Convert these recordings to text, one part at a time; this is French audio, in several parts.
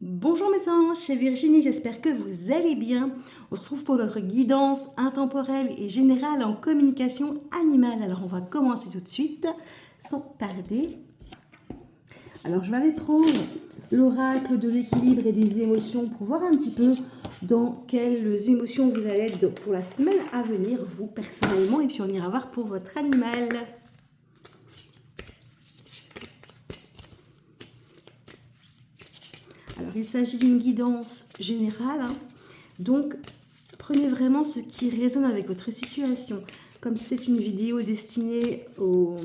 Bonjour mes anges, c'est Virginie, j'espère que vous allez bien. On se retrouve pour notre guidance intemporelle et générale en communication animale. Alors on va commencer tout de suite, sans tarder. Alors je vais aller prendre l'oracle de l'équilibre et des émotions pour voir un petit peu dans quelles émotions vous allez être pour la semaine à venir, vous personnellement, et puis on ira voir pour votre animal. Alors, il s'agit d'une guidance générale, donc prenez vraiment ce qui résonne avec votre situation. Comme c'est une vidéo destinée aux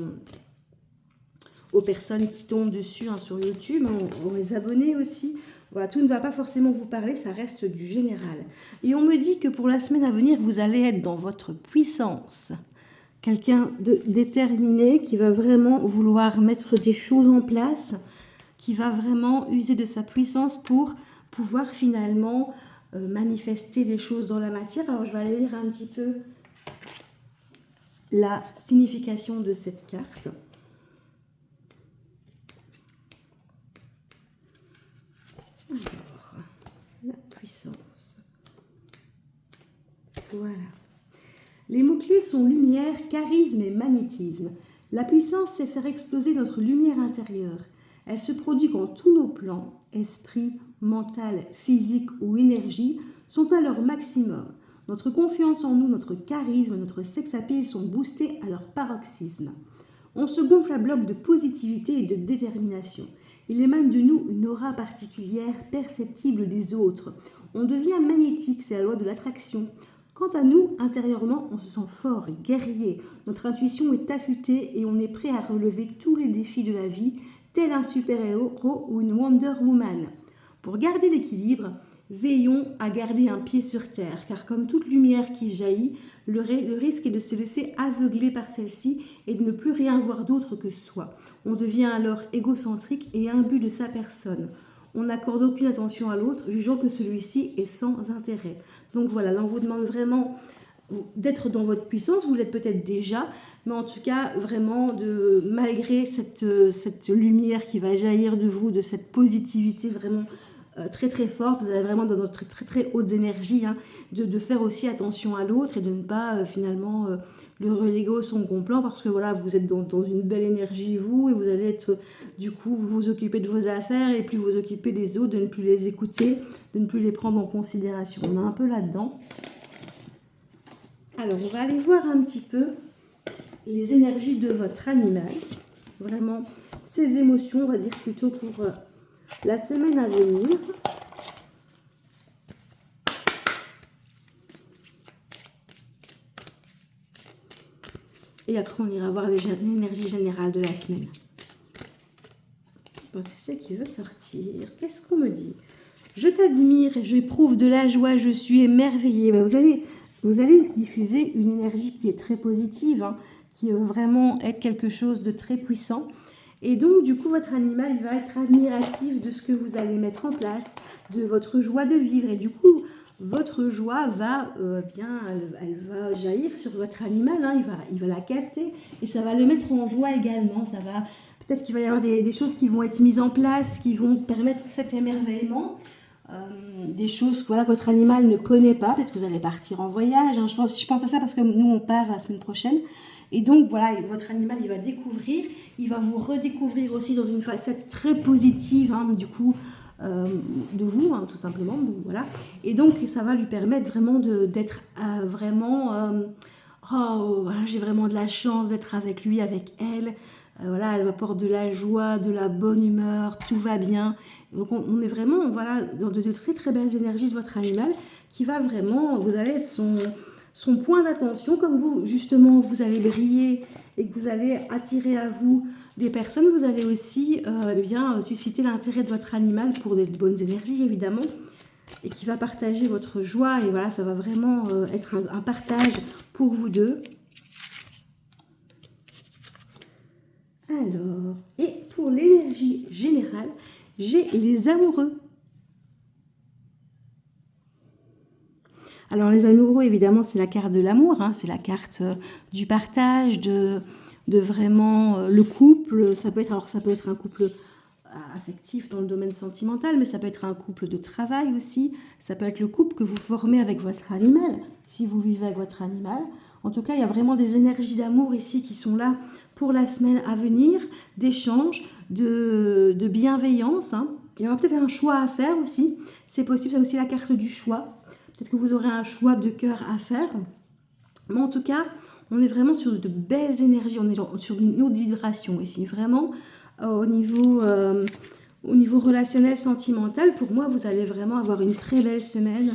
personnes qui tombent dessus sur YouTube, aux abonnés aussi. Voilà, tout ne va pas forcément vous parler, ça reste du général. Et on me dit que pour la semaine à venir, vous allez être dans votre puissance. Quelqu'un de déterminé qui va vraiment vouloir mettre des choses en place, qui va vraiment user de sa puissance pour pouvoir finalement manifester des choses dans la matière. Alors je vais aller lire un petit peu la signification de cette carte. Alors, la puissance. Voilà. Les mots-clés sont lumière, charisme et magnétisme. La puissance, c'est faire exploser notre lumière intérieure. Elle se produit quand tous nos plans, esprit, mental, physique ou énergie, sont à leur maximum. Notre confiance en nous, notre charisme, notre sex appeal sont boostés à leur paroxysme. On se gonfle à bloc de positivité et de détermination. Il émane de nous une aura particulière, perceptible des autres. On devient magnétique, c'est la loi de l'attraction. Quant à nous, intérieurement, on se sent fort, guerrier. Notre intuition est affûtée et on est prêt à relever tous les défis de la vie, tel un super-héros ou une Wonder Woman. Pour garder l'équilibre, veillons à garder un pied sur terre, car comme toute lumière qui jaillit, le risque est de se laisser aveugler par celle-ci et de ne plus rien voir d'autre que soi. On devient alors égocentrique et imbu de sa personne. On n'accorde aucune attention à l'autre, jugeant que celui-ci est sans intérêt. Donc voilà, là on vous demande vraiment d'être dans votre puissance, vous l'êtes peut-être déjà, mais en tout cas vraiment malgré cette lumière qui va jaillir de vous, de cette positivité vraiment très très forte, vous allez vraiment dans notre très très hautes énergies, de faire aussi attention à l'autre et de ne pas finalement le reléguer au second plan, parce que voilà, vous êtes dans une belle énergie vous, et vous allez être du coup vous occuper de vos affaires et plus vous occuper des autres, de ne plus les écouter, de ne plus les prendre en considération. On est un peu là-dedans. Alors on va aller voir un petit peu les énergies de votre animal, vraiment ses émotions, on va dire plutôt pour la semaine à venir. Et après, on ira voir l'énergie générale de la semaine. Bon, c'est ce qui veut sortir. Qu'est-ce qu'on me dit? Je t'admire, j'éprouve de la joie, je suis émerveillée. Ben, vous allez diffuser une énergie qui est très positive, qui va vraiment être quelque chose de très puissant. Et donc, du coup, votre animal, il va être admiratif de ce que vous allez mettre en place, de votre joie de vivre. Et du coup, votre joie va, elle va jaillir sur votre animal, il va la capter et ça va le mettre en joie également. Peut-être qu'il va y avoir des choses qui vont être mises en place, qui vont permettre cet émerveillement. Des choses que votre animal ne connaît pas. Peut-être que vous allez partir en voyage. Je pense à ça parce que nous, on part la semaine prochaine. Et donc, voilà, votre animal, il va découvrir. Il va vous redécouvrir aussi dans une facette très positive, du coup, de vous, tout simplement. Donc, voilà. Et donc, ça va lui permettre vraiment d'être vraiment... j'ai vraiment de la chance d'être avec lui, avec elle. Voilà, elle m'apporte de la joie, de la bonne humeur, tout va bien. Donc on est vraiment dans de très très belles énergies de votre animal qui va vraiment, vous allez être son point d'attention, comme vous justement vous allez briller et que vous allez attirer à vous des personnes, vous allez aussi susciter l'intérêt de votre animal pour des bonnes énergies évidemment, et qui va partager votre joie, et voilà, ça va vraiment être un partage pour vous deux. Alors, et pour l'énergie générale, j'ai les amoureux. Alors les amoureux, évidemment, c'est la carte de l'amour, c'est la carte du partage, de vraiment le couple. Ça peut être un couple affectif dans le domaine sentimental, mais ça peut être un couple de travail aussi, ça peut être le couple que vous formez avec votre animal, si vous vivez avec votre animal. En tout cas, il y a vraiment des énergies d'amour ici qui sont là pour la semaine à venir, d'échange, de bienveillance. Hein. Il y aura peut-être un choix à faire aussi, c'est possible, c'est aussi la carte du choix. Peut-être que vous aurez un choix de cœur à faire. Mais en tout cas, on est vraiment sur de belles énergies, on est sur une autre vibration ici, vraiment au niveau relationnel, sentimental. Pour moi, vous allez vraiment avoir une très belle semaine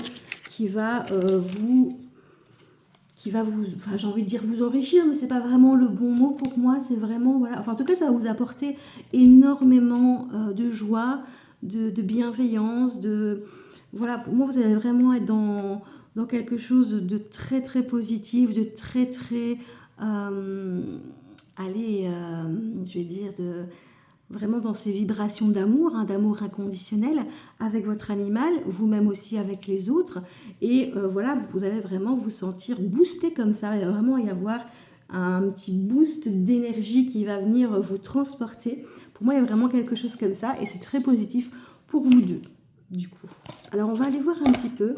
qui va enfin, j'ai envie de dire vous enrichir, mais c'est pas vraiment le bon mot pour moi, c'est vraiment, voilà, enfin en tout cas ça va vous apporter énormément de joie, de bienveillance, voilà, pour moi vous allez vraiment être dans quelque chose de très très positif, de très très, je vais dire, vraiment dans ces vibrations d'amour, hein, d'amour inconditionnel avec votre animal, vous-même aussi avec les autres. Et voilà, vous allez vraiment vous sentir boosté comme ça. Il va vraiment y avoir un petit boost d'énergie qui va venir vous transporter. Pour moi, il y a vraiment quelque chose comme ça et c'est très positif pour vous deux, du coup. Alors, on va aller voir un petit peu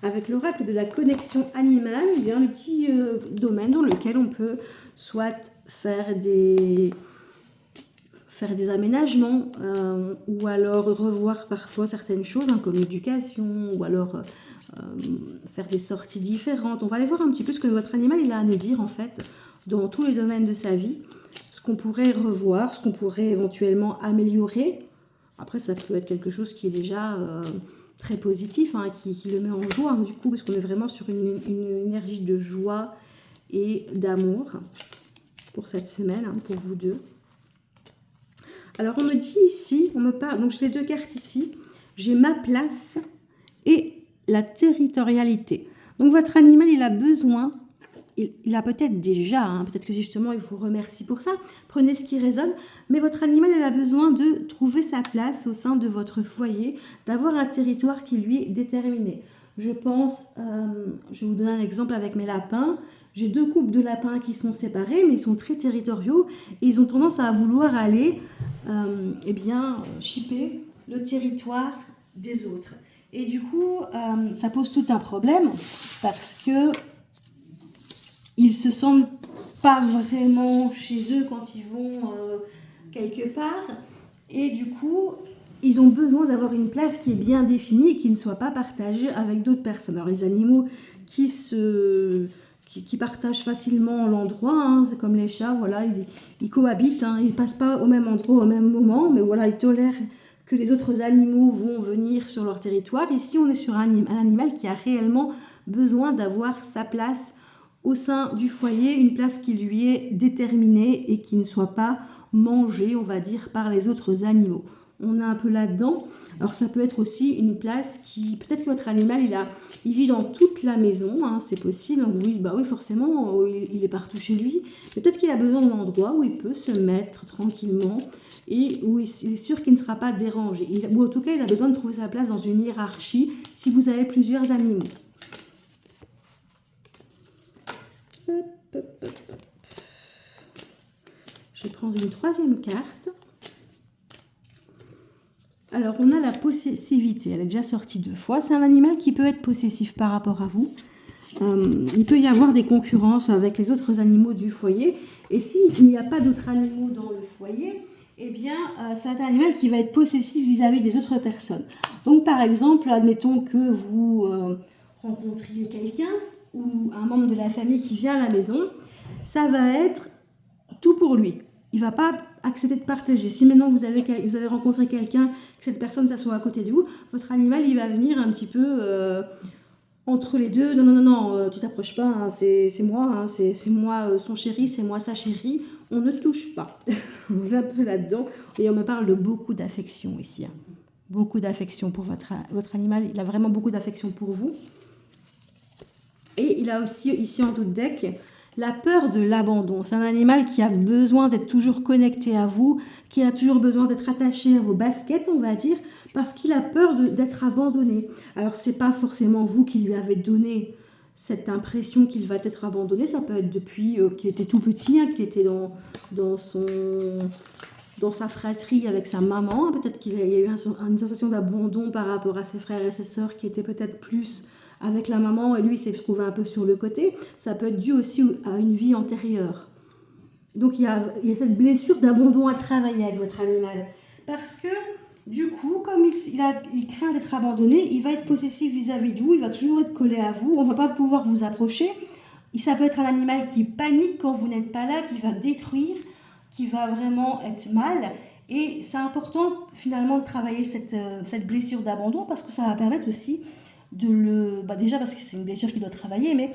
avec l'oracle de la connexion animale, eh bien, le petit domaine dans lequel on peut soit faire des aménagements ou alors revoir parfois certaines choses hein, comme l'éducation ou alors faire des sorties différentes. On va aller voir un petit peu ce que votre animal il a à nous dire en fait dans tous les domaines de sa vie, ce qu'on pourrait revoir, ce qu'on pourrait éventuellement améliorer. Après ça peut être quelque chose qui est déjà très positif, hein, qui le met en joie hein, du coup parce qu'on est vraiment sur une énergie de joie et d'amour pour cette semaine, hein, pour vous deux. Alors, on me dit ici, on me parle, donc j'ai les deux cartes ici, j'ai ma place et la territorialité. Donc, votre animal, il a besoin, il a peut-être déjà, hein, peut-être que justement, il vous remercie pour ça, prenez ce qui résonne, mais votre animal, il a besoin de trouver sa place au sein de votre foyer, d'avoir un territoire qui lui est déterminé. Je pense, je vais vous donner un exemple avec mes lapins. J'ai deux couples de lapins qui sont séparés, mais ils sont très territoriaux et ils ont tendance à vouloir aller chipper le territoire des autres. Et du coup, ça pose tout un problème parce que ils se sentent pas vraiment chez eux quand ils vont quelque part. Et du coup, ils ont besoin d'avoir une place qui est bien définie et qui ne soit pas partagée avec d'autres personnes. Alors, les animaux qui partagent facilement l'endroit, hein, c'est comme les chats, voilà, ils cohabitent, hein, ils ne passent pas au même endroit au même moment, mais voilà, ils tolèrent que les autres animaux vont venir sur leur territoire. Ici, on est sur un animal qui a réellement besoin d'avoir sa place au sein du foyer, une place qui lui est déterminée et qui ne soit pas mangée, on va dire, par les autres animaux. On est un peu là-dedans. Alors ça peut être aussi une place qui, peut-être que votre animal, il vit dans toute la maison, hein, c'est possible. Donc oui, forcément, il est partout chez lui. Peut-être qu'il a besoin d'un endroit où il peut se mettre tranquillement et où il est sûr qu'il ne sera pas dérangé. Ou en tout cas, il a besoin de trouver sa place dans une hiérarchie si vous avez plusieurs animaux. Je vais prendre une troisième carte. Alors, on a la possessivité. Elle est déjà sortie 2 fois. C'est un animal qui peut être possessif par rapport à vous. Il peut y avoir des concurrences avec les autres animaux du foyer. Et s'il n'y a pas d'autres animaux dans le foyer, eh bien, c'est un animal qui va être possessif vis-à-vis des autres personnes. Donc, par exemple, admettons que vous rencontriez quelqu'un ou un membre de la famille qui vient à la maison, ça va être tout pour lui. Il ne va pas accepter de partager. Si maintenant vous avez rencontré quelqu'un, que cette personne s'assoit à côté de vous, votre animal, il va venir un petit peu entre les deux. Non, tu t'approches pas, hein, c'est moi, hein, c'est moi son chéri, c'est moi sa chérie. On ne touche pas. On est un peu là-dedans. Et on me parle de beaucoup d'affection ici. Hein. Beaucoup d'affection pour votre animal. Il a vraiment beaucoup d'affection pour vous. Et il a aussi, ici en tout deck, la peur de l'abandon. C'est un animal qui a besoin d'être toujours connecté à vous, qui a toujours besoin d'être attaché à vos baskets, on va dire, parce qu'il a peur d'être abandonné. Alors, ce n'est pas forcément vous qui lui avez donné cette impression qu'il va être abandonné. Ça peut être depuis qu'il était tout petit, hein, qu'il était dans son dans sa fratrie avec sa maman. Peut-être qu'il y a eu une sensation d'abandon par rapport à ses frères et ses sœurs qui étaient peut-être plus avec la maman et lui s'est trouvé un peu sur le côté. Ça peut être dû aussi à une vie antérieure. Donc il y a cette blessure d'abandon à travailler avec votre animal. Parce que du coup, comme il craint d'être abandonné, il va être possessif vis-à-vis de vous, il va toujours être collé à vous, on ne va pas pouvoir vous approcher. Ça peut être un animal qui panique quand vous n'êtes pas là, qui va détruire, qui va vraiment être mal. Et c'est important finalement de travailler cette blessure d'abandon parce que ça va permettre aussi déjà parce que c'est une blessure qui doit travailler, mais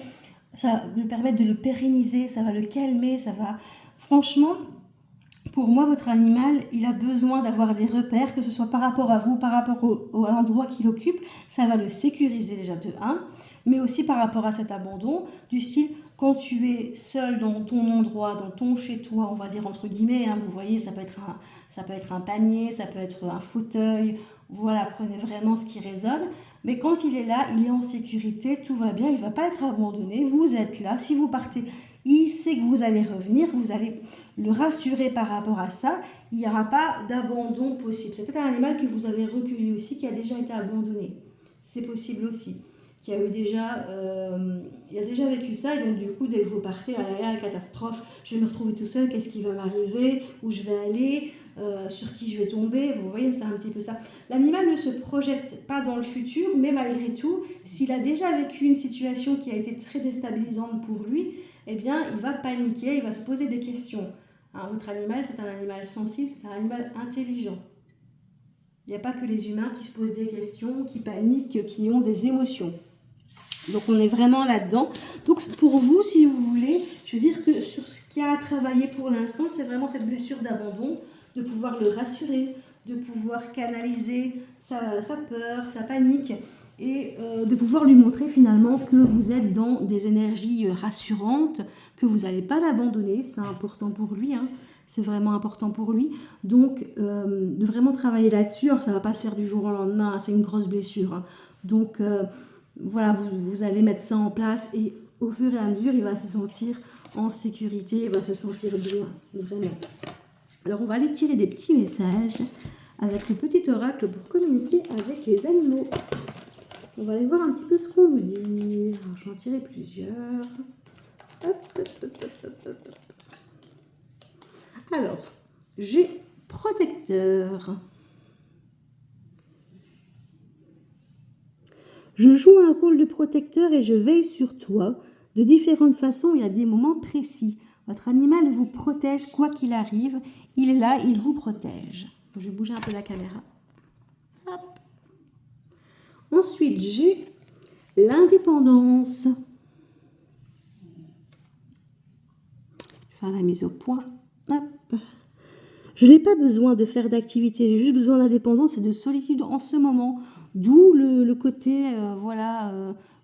ça va lui permettre de le pérenniser, ça va le calmer, ça va... Franchement, pour moi, votre animal, il a besoin d'avoir des repères, que ce soit par rapport à vous, par rapport à l'endroit qu'il occupe. Ça va le sécuriser déjà de 1, mais aussi par rapport à cet abandon, du style, quand tu es seul dans ton endroit, dans ton chez-toi, on va dire entre guillemets, vous voyez, ça peut être un panier, ça peut être un fauteuil, voilà, prenez vraiment ce qui résonne. Mais quand il est là, il est en sécurité, tout va bien, il ne va pas être abandonné, vous êtes là. Si vous partez, il sait que vous allez revenir, vous allez le rassurer par rapport à ça, il n'y aura pas d'abandon possible. C'est peut-être un animal que vous avez recueilli aussi, qui a déjà été abandonné. C'est possible aussi. Qui a eu déjà, il a déjà vécu ça, et donc du coup, dès que vous partez, ah là là, la catastrophe, je vais me retrouver tout seul, qu'est-ce qui va m'arriver, où je vais aller, sur qui je vais tomber, vous voyez, c'est un petit peu ça. L'animal ne se projette pas dans le futur, mais malgré tout, s'il a déjà vécu une situation qui a été très déstabilisante pour lui, eh bien, il va paniquer, il va se poser des questions. Votre animal, c'est un animal sensible, c'est un animal intelligent. Il n'y a pas que les humains qui se posent des questions, qui paniquent, qui ont des émotions. Donc on est vraiment là-dedans. Donc pour vous, si vous voulez, je veux dire que sur ce qu'il y a à travailler pour l'instant, c'est vraiment cette blessure d'abandon, de pouvoir le rassurer, de pouvoir canaliser sa peur, sa panique, et de pouvoir lui montrer finalement que vous êtes dans des énergies rassurantes, que vous n'allez pas l'abandonner, c'est important pour lui, c'est vraiment important pour lui. Donc de vraiment travailler là-dessus, alors ça ne va pas se faire du jour au lendemain, c'est une grosse blessure. Donc voilà, vous allez mettre ça en place et au fur et à mesure, il va se sentir en sécurité, il va se sentir bien, vraiment. Alors on va aller tirer des petits messages avec le petit oracle pour communiquer avec les animaux. On va aller voir un petit peu ce qu'on nous dit. J'en tirerai plusieurs. Hop, hop, hop, hop, hop, hop. Alors, j'ai protecteur. Je joue un rôle de protecteur et je veille sur toi de différentes façons et à des moments précis. Votre animal vous protège quoi qu'il arrive. Il est là, il vous protège. Je vais bouger un peu la caméra. Hop. Ensuite, j'ai l'indépendance. Je vais faire la mise au point. Hop. Je n'ai pas besoin de faire d'activité, j'ai juste besoin d'indépendance et de solitude en ce moment. D'où le côté,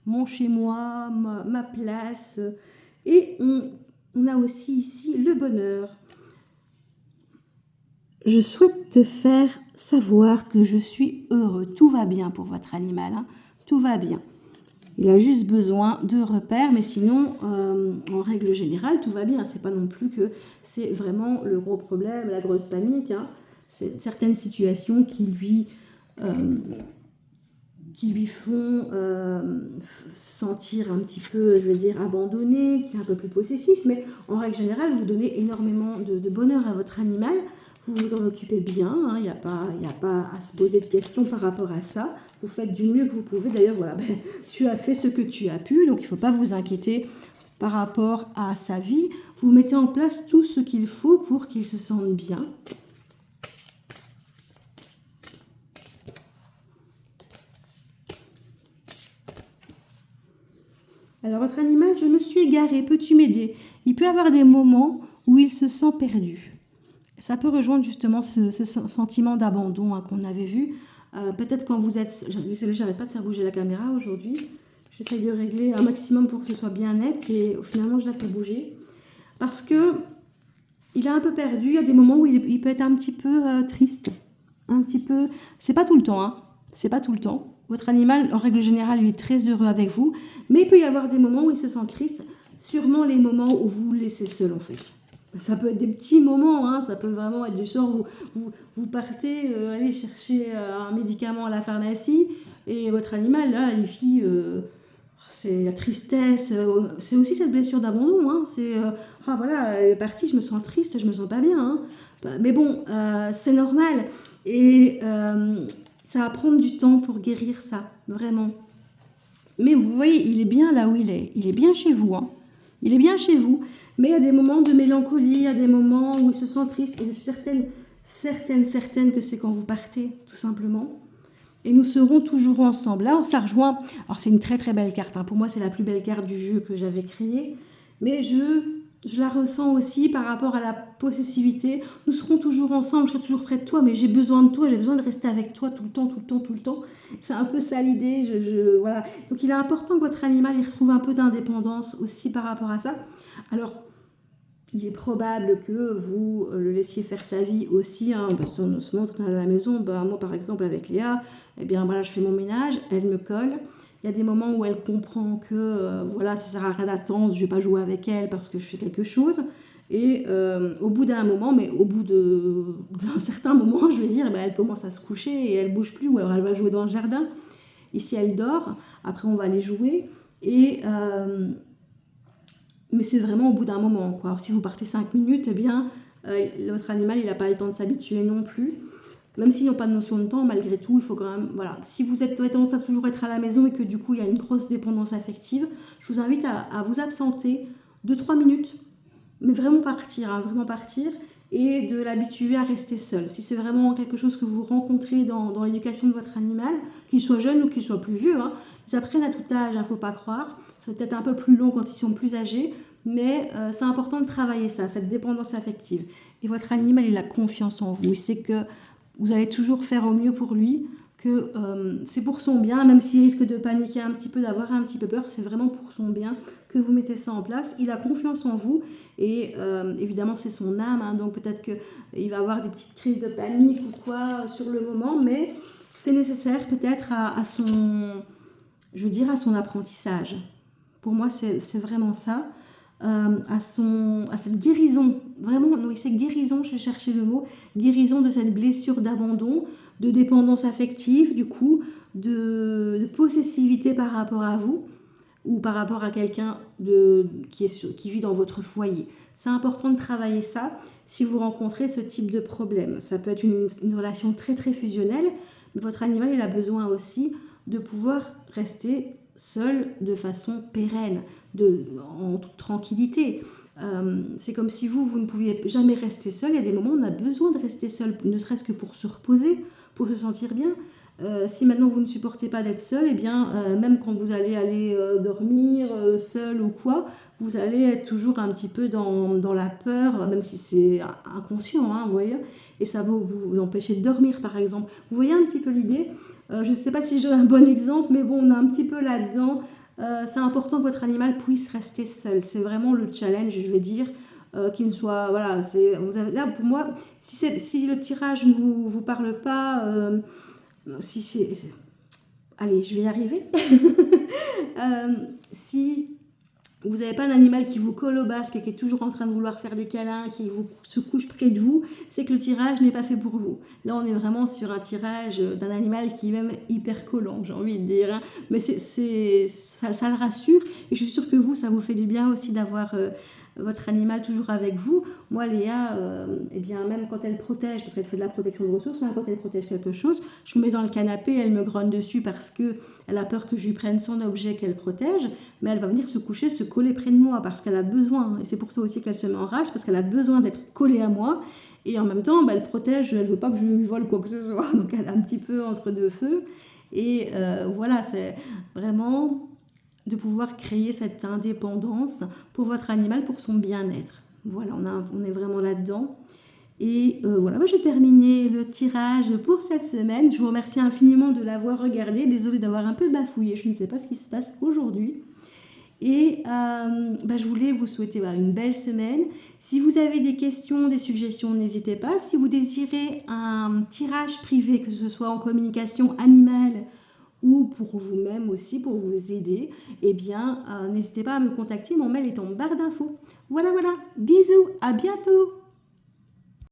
mon chez-moi, ma place. Et on a aussi ici le bonheur. Je souhaite te faire savoir que je suis heureux. Tout va bien pour votre animal, tout va bien. Il a juste besoin de repères, mais sinon, en règle générale, tout va bien. C'est pas non plus que c'est vraiment le gros problème, la grosse panique. C'est certaines situations qui lui font sentir un petit peu, je veux dire, abandonné, un peu plus possessif. Mais en règle générale, vous donnez énormément de bonheur à votre animal. Vous vous en occupez bien, il n'y a pas à se poser de questions par rapport à ça. Vous faites du mieux que vous pouvez. D'ailleurs, tu as fait ce que tu as pu, donc il ne faut pas vous inquiéter par rapport à sa vie. Vous mettez en place tout ce qu'il faut pour qu'il se sente bien. Alors, votre animal, je me suis égarée, peux-tu m'aider? Il peut y avoir des moments où il se sent perdu. Ça peut rejoindre justement ce sentiment d'abandon qu'on avait vu. Peut-être quand vous êtes... Désolée, j'arrête pas de faire bouger la caméra aujourd'hui. J'essaye de régler un maximum pour que ce soit bien net et finalement je la fais bouger. Parce que il est un peu perdu. Il y a des moments où il peut être un petit peu triste. Un petit peu... C'est pas tout le temps, C'est pas tout le temps. Votre animal, en règle générale, il est très heureux avec vous. Mais il peut y avoir des moments où il se sent triste. Sûrement les moments où vous le laissez seul, en fait. Ça peut être des petits moments, hein, ça peut vraiment être du genre où vous partez aller chercher un médicament à la pharmacie et votre animal, là, il fit... c'est la tristesse, c'est aussi cette blessure d'abandon. Hein, c'est ah voilà, elle est partie, je me sens triste, je me sens pas bien. Hein. Mais bon, c'est normal. Et ça va prendre du temps pour guérir ça, vraiment. Mais vous voyez, il est bien là où il est. Il est bien chez vous. Hein. Il est bien chez vous. Mais il y a des moments de mélancolie, il y a des moments où il se sent triste. Et je suis certaine que c'est quand vous partez, tout simplement. Et nous serons toujours ensemble. Là, ça rejoint... Alors, c'est une très très belle carte. Hein. Pour moi, c'est la plus belle carte du jeu que j'avais créée. Mais je la ressens aussi par rapport à la possessivité. Nous serons toujours ensemble, je serai toujours près de toi, mais j'ai besoin de toi, j'ai besoin de rester avec toi tout le temps, tout le temps, tout le temps. C'est un peu ça l'idée. Voilà. Donc, il est important que votre animal il retrouve un peu d'indépendance aussi par rapport à ça. Alors, il est probable que vous le laissiez faire sa vie aussi. Hein, parce qu'on se montre à la maison. Moi, par exemple, avec Léa, eh bien, voilà, je fais mon ménage, elle me colle. Il y a des moments où elle comprend que voilà, ça sert à rien d'attendre, je ne vais pas jouer avec elle parce que je fais quelque chose. Et au bout d'un moment, mais au bout d'un certain moment, je vais dire, elle commence à se coucher et elle ne bouge plus. Ou alors elle va jouer dans le jardin. Ici, elle dort. Après, on va aller jouer. Mais c'est vraiment au bout d'un moment. Quoi. Alors, si vous partez 5 minutes, eh bien, votre animal, il n'a pas le temps de s'habituer non plus. Même s'ils n'ont pas de notion de temps, malgré tout, il faut quand même... Voilà. Si vous avez tendance à toujours être à la maison et que du coup, il y a une grosse dépendance affective, je vous invite à vous absenter 2-3 minutes. Mais vraiment partir, hein, vraiment partir. Et de l'habituer à rester seul. Si c'est vraiment quelque chose que vous rencontrez dans l'éducation de votre animal, qu'il soit jeune ou qu'il soit plus vieux, hein, ils apprennent à tout âge, il ne faut pas croire. Ça va peut-être un peu plus long quand ils sont plus âgés, mais c'est important de travailler ça, cette dépendance affective. Et votre animal, il a confiance en vous. Il sait que vous allez toujours faire au mieux pour lui, que c'est pour son bien, même s'il risque de paniquer un petit peu, d'avoir un petit peu peur, c'est vraiment pour son bien que vous mettez ça en place. Il a confiance en vous et évidemment c'est son âme, hein, donc peut-être qu'il va avoir des petites crises de panique ou quoi sur le moment, mais c'est nécessaire peut-être à son apprentissage. Pour moi c'est vraiment ça. À cette guérison, vraiment, non, c'est guérison, je cherchais le mot, guérison de cette blessure d'abandon, de dépendance affective, du coup, de possessivité par rapport à vous ou par rapport à quelqu'un qui vit dans votre foyer. C'est important de travailler ça si vous rencontrez ce type de problème. Ça peut être une relation très très fusionnelle, mais votre animal il a besoin aussi de pouvoir rester seul de façon pérenne, en toute tranquillité. C'est comme si vous ne pouviez jamais rester seul. Il y a des moments où on a besoin de rester seul, ne serait-ce que pour se reposer, pour se sentir bien. Si maintenant vous ne supportez pas d'être seul, eh bien, même quand vous allez aller dormir seul ou quoi, vous allez être toujours un petit peu dans la peur, même si c'est inconscient, hein, vous voyez, et ça va vous empêcher de dormir, par exemple. Vous voyez un petit peu l'idée. Je ne sais pas si je donne un bon exemple, mais bon, on est un petit peu là-dedans. C'est important que votre animal puisse rester seul. C'est vraiment le challenge, je vais dire, qu'il ne soit... Voilà, là, pour moi, si le tirage ne vous parle pas... Allez, je vais y arriver. Si vous n'avez pas un animal qui vous colle au basque et qui est toujours en train de vouloir faire des câlins, qui se couche près de vous, c'est que le tirage n'est pas fait pour vous. Là, on est vraiment sur un tirage d'un animal qui est même hyper collant, j'ai envie de dire. Hein. Mais ça le rassure. Et je suis sûre que vous, ça vous fait du bien aussi d'avoir votre animal toujours avec vous. Moi, Léa, eh bien, même quand elle protège, parce qu'elle fait de la protection de ressources, hein, quand elle protège quelque chose, je me mets dans le canapé, elle me grogne dessus parce qu'elle a peur que je lui prenne son objet qu'elle protège, mais elle va venir se coucher, se coller près de moi parce qu'elle a besoin. Et c'est pour ça aussi qu'elle se met en rage, parce qu'elle a besoin d'être collée à moi. Et en même temps, elle protège, elle ne veut pas que je lui vole quoi que ce soit. Donc elle est un petit peu entre deux feux. Et voilà, c'est vraiment... de pouvoir créer cette indépendance pour votre animal, pour son bien-être. Voilà, on est vraiment là-dedans. Et voilà, moi j'ai terminé le tirage pour cette semaine. Je vous remercie infiniment de l'avoir regardé. Désolée d'avoir un peu bafouillé, je ne sais pas ce qui se passe aujourd'hui. Et je voulais vous souhaiter une belle semaine. Si vous avez des questions, des suggestions, n'hésitez pas. Si vous désirez un tirage privé, que ce soit en communication animale ou pour vous-même aussi, pour vous aider, eh bien, n'hésitez pas à me contacter. Mon mail est en barre d'infos. Voilà, bisous, à bientôt!